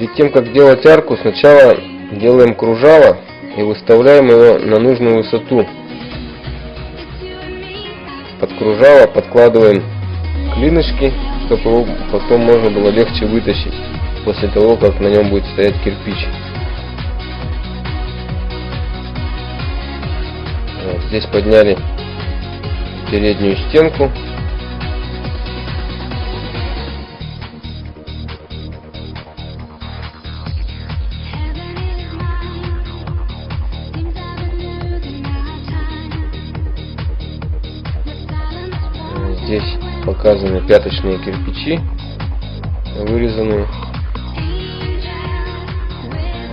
Перед тем, как делать арку, сначала делаем кружало и выставляем его на нужную высоту. Под кружало подкладываем клинышки, чтобы его потом можно было легче вытащить после того, как на нем будет стоять кирпич. Вот, здесь подняли переднюю стенку. Здесь показаны пяточные кирпичи, вырезанные.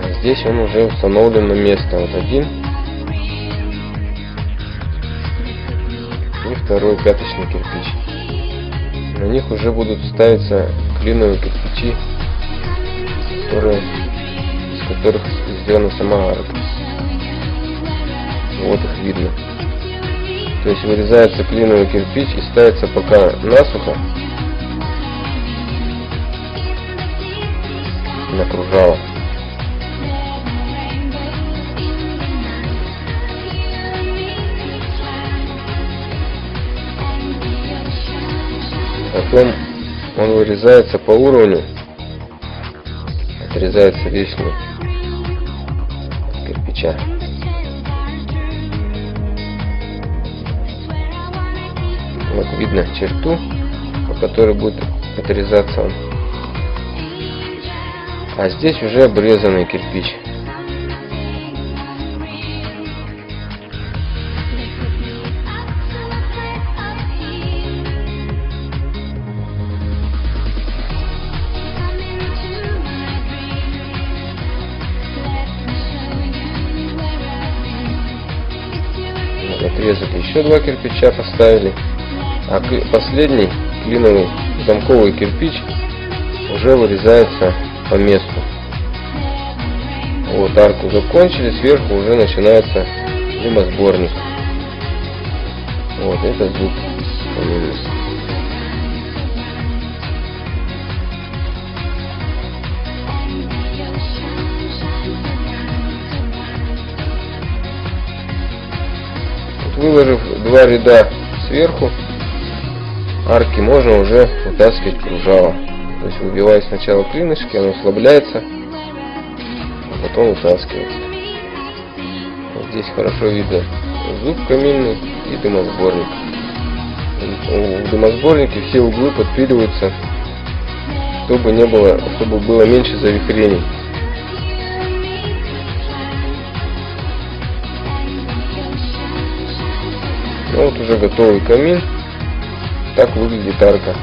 А здесь он уже установлен на место. Вот один и второй пяточный кирпич. На них уже будут ставиться клиновые кирпичи, из которых сделана сама арка. Вот их видно. То есть вырезается клиновый кирпич и ставится пока насухо на кружало. Потом он вырезается по уровню, отрезается лишний от кирпича. Вот видно черту, по которой будет отрезаться он. А здесь уже обрезанный кирпич. Отрезали еще два кирпича, поставили. А последний клиновый замковый кирпич уже вырезается по месту. Вот арку закончили, сверху уже начинается дымосборник. Вот это зуб. Вот, выложив два ряда сверху арки, можно уже вытаскивать кружало. То есть выбивая сначала клинышки, оно ослабляется, а потом вытаскивается. Вот здесь хорошо видно зуб каминный и дымосборник. В дымосборнике все углы подпиливаются, чтобы было меньше завихрений. Ну вот уже готовый камин. Так выглядит арка.